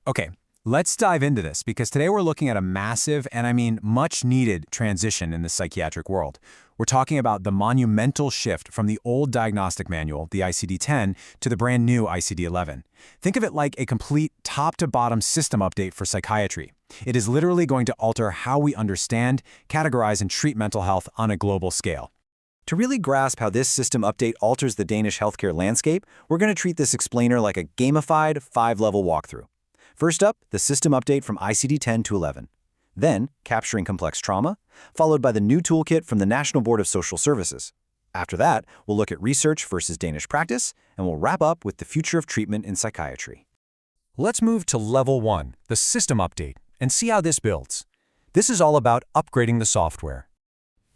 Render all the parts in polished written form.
Okay, let's dive into this because today we're looking at a massive and I mean much needed transition in the psychiatric world. We're talking about the monumental shift from the old diagnostic manual, the ICD-10, to the brand new ICD-11. Think of it like a complete top-to-bottom system update for psychiatry. It is literally going to alter how we understand, categorize, and treat mental health on a global scale. To really grasp how this system update alters the Danish healthcare landscape, we're going to treat this explainer like a gamified 5-level walkthrough. First up, the system update from ICD-10 to 11. Then, capturing complex trauma, followed by the new toolkit from the National Board of Social Services. After that, we'll look at research versus Danish practice, and we'll wrap up with the future of treatment in psychiatry. Let's move to Level 1, the system update, and see how this builds. This is all about upgrading the software.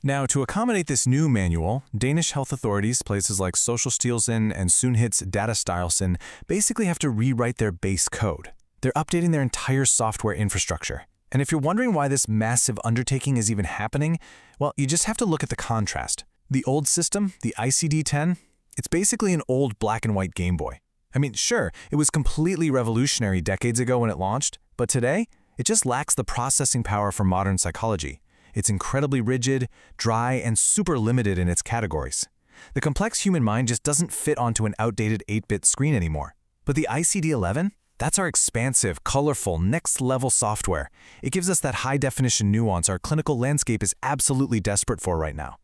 Now, to accommodate this new manual, Danish health authorities, places like Socialstyrelsen and Sundhedsdatastyrelsen, basically have to rewrite their base code. They're updating their entire software infrastructure. And if you're wondering why this massive undertaking is even happening, well, you just have to look at the contrast. The old system, the ICD-10, it's basically an old black and white Game Boy. I mean, sure, it was completely revolutionary decades ago when it launched, but today, it just lacks the processing power for modern psychology. It's incredibly rigid, dry, and super limited in its categories. The complex human mind just doesn't fit onto an outdated 8-bit screen anymore. But the ICD-11? That's our expansive, colorful, next-level software. It gives us that high-definition nuance our clinical landscape is absolutely desperate for right now.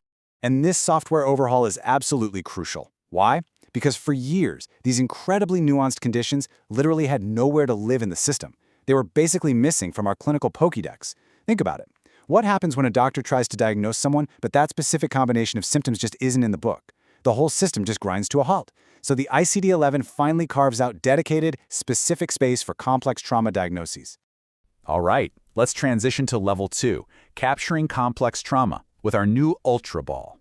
And this software overhaul is absolutely crucial. Why? Because for years, these incredibly nuanced conditions literally had nowhere to live in the system. They were basically missing from our clinical Pokedex. Think about it. What happens when a doctor tries to diagnose someone, but that specific combination of symptoms just isn't in the book? The whole system just grinds to a halt. So the ICD-11 finally carves out dedicated, specific space for complex trauma diagnoses. All right, let's transition to Level 2, capturing complex trauma, with our new Ultra Ball.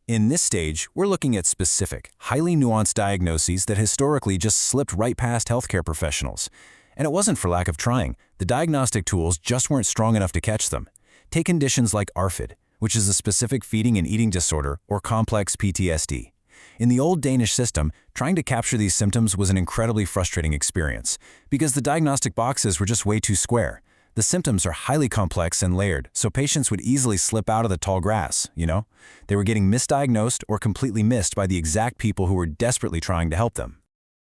In this stage, we're looking at specific, highly nuanced diagnoses that historically just slipped right past healthcare professionals. And it wasn't for lack of trying. The diagnostic tools just weren't strong enough to catch them. Take conditions like ARFID, which is a specific feeding and eating disorder, or complex PTSD. In the old Danish system, trying to capture these symptoms was an incredibly frustrating experience because the diagnostic boxes were just way too square. The symptoms are highly complex and layered, so patients would easily slip out of the tall grass, you know? They were getting misdiagnosed or completely missed by the exact people who were desperately trying to help them.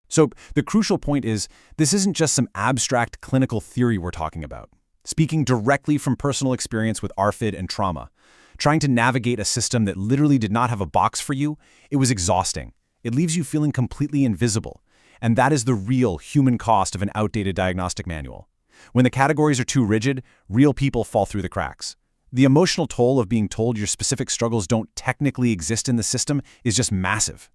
So the crucial point is, this isn't just some abstract clinical theory we're talking about. Speaking directly from personal experience with ARFID and trauma, trying to navigate a system that literally did not have a box for you, it was exhausting. It leaves you feeling completely invisible. And that is the real human cost of an outdated diagnostic manual. When the categories are too rigid, real people fall through the cracks. The emotional toll of being told your specific struggles don't technically exist in the system is just massive.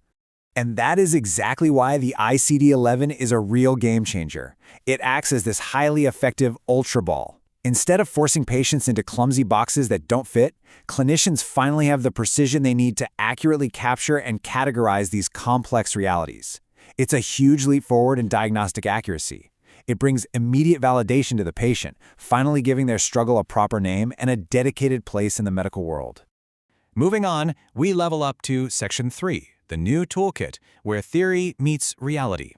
And that is exactly why the ICD-11 is a real game changer. It acts as this highly effective Ultra Ball. Instead of forcing patients into clumsy boxes that don't fit, clinicians finally have the precision they need to accurately capture and categorize these complex realities. It's a huge leap forward in diagnostic accuracy. It brings immediate validation to the patient, finally giving their struggle a proper name and a dedicated place in the medical world. Moving on, we level up to Section 3, the new toolkit, where theory meets reality.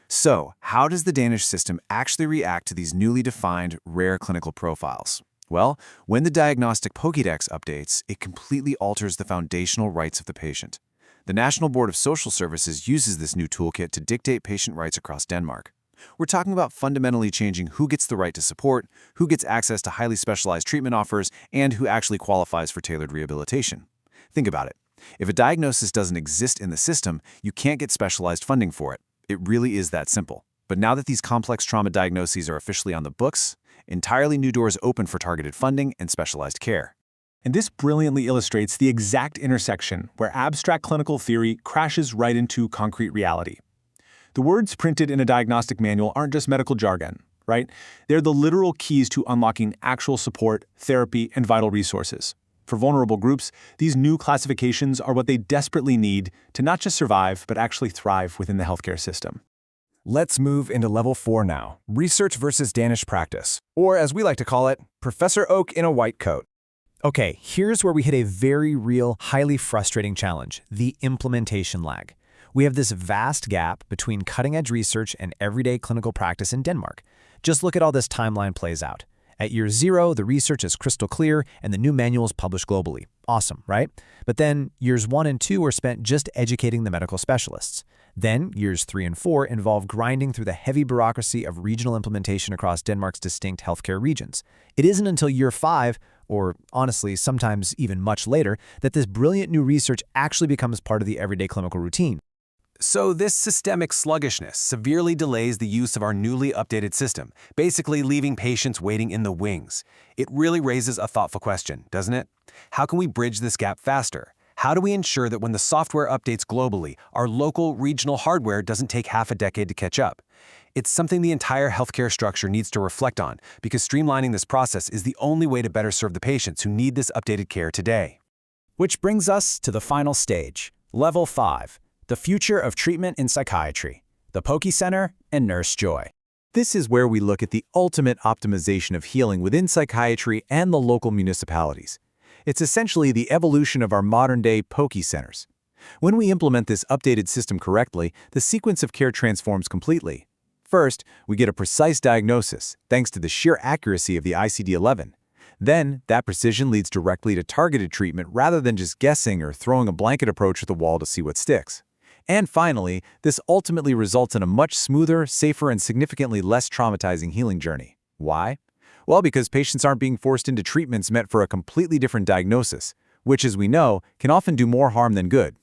So, how does the Danish system actually react to these newly defined, rare clinical profiles? Well, when the diagnostic Pokedex updates, it completely alters the foundational rights of the patient. The National Board of Social Services uses this new toolkit to dictate patient rights across Denmark. We're talking about fundamentally changing who gets the right to support, who gets access to highly specialized treatment offers, and who actually qualifies for tailored rehabilitation. Think about it. If a diagnosis doesn't exist in the system, you can't get specialized funding for it. It really is that simple. But now that these complex trauma diagnoses are officially on the books, entirely new doors open for targeted funding and specialized care. And this brilliantly illustrates the exact intersection where abstract clinical theory crashes right into concrete reality. The words printed in a diagnostic manual aren't just medical jargon, right? They're the literal keys to unlocking actual support, therapy, and vital resources. For vulnerable groups, these new classifications are what they desperately need to not just survive, but actually thrive within the healthcare system. Let's move into Level 4 now, research versus Danish practice, or as we like to call it, Professor Oak in a white coat. Okay, here's where we hit a very real, highly frustrating challenge, the implementation lag. We have this vast gap between cutting-edge research and everyday clinical practice in Denmark. Just look at how this timeline plays out. At year 0, the research is crystal clear and the new manuals published globally. Awesome, right? But then years 1 and 2 are spent just educating the medical specialists. Then years 3 and 4 involve grinding through the heavy bureaucracy of regional implementation across Denmark's distinct healthcare regions. It isn't until year 5, or honestly, sometimes even much later, that this brilliant new research actually becomes part of the everyday clinical routine. So this systemic sluggishness severely delays the use of our newly updated system, basically leaving patients waiting in the wings. It really raises a thoughtful question, doesn't it? How can we bridge this gap faster? How do we ensure that when the software updates globally, our local, regional hardware doesn't take half a decade to catch up? It's something the entire healthcare structure needs to reflect on, because streamlining this process is the only way to better serve the patients who need this updated care today. Which brings us to the final stage, Level 5. The future of treatment in psychiatry, the Poke Center and Nurse Joy. This is where we look at the ultimate optimization of healing within psychiatry and the local municipalities. It's essentially the evolution of our modern-day Poke Centers. When we implement this updated system correctly, the sequence of care transforms completely. First, we get a precise diagnosis, thanks to the sheer accuracy of the ICD-11. Then, that precision leads directly to targeted treatment rather than just guessing or throwing a blanket approach at the wall to see what sticks. And finally, this ultimately results in a much smoother, safer, and significantly less traumatizing healing journey. Why? Well, because patients aren't being forced into treatments meant for a completely different diagnosis, which, as we know, can often do more harm than good.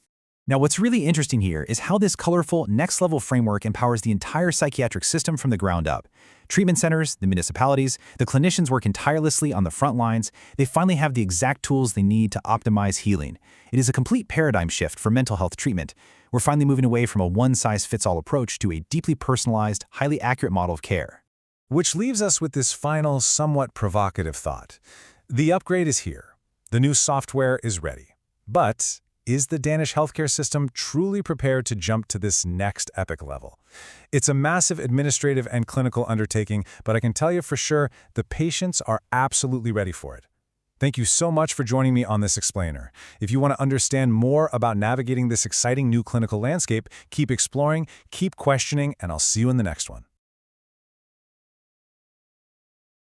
Now, what's really interesting here is how this colorful, next-level framework empowers the entire psychiatric system from the ground up. Treatment centers, the municipalities, the clinicians working tirelessly on the front lines, they finally have the exact tools they need to optimize healing. It is a complete paradigm shift for mental health treatment. We're finally moving away from a one-size-fits-all approach to a deeply personalized, highly accurate model of care. Which leaves us with this final, somewhat provocative thought. The upgrade is here. The new software is ready. But is the Danish healthcare system truly prepared to jump to this next epic level? It's a massive administrative and clinical undertaking, but I can tell you for sure, the patients are absolutely ready for it. Thank you so much for joining me on this explainer. If you want to understand more about navigating this exciting new clinical landscape, keep exploring, keep questioning, and I'll see you in the next one.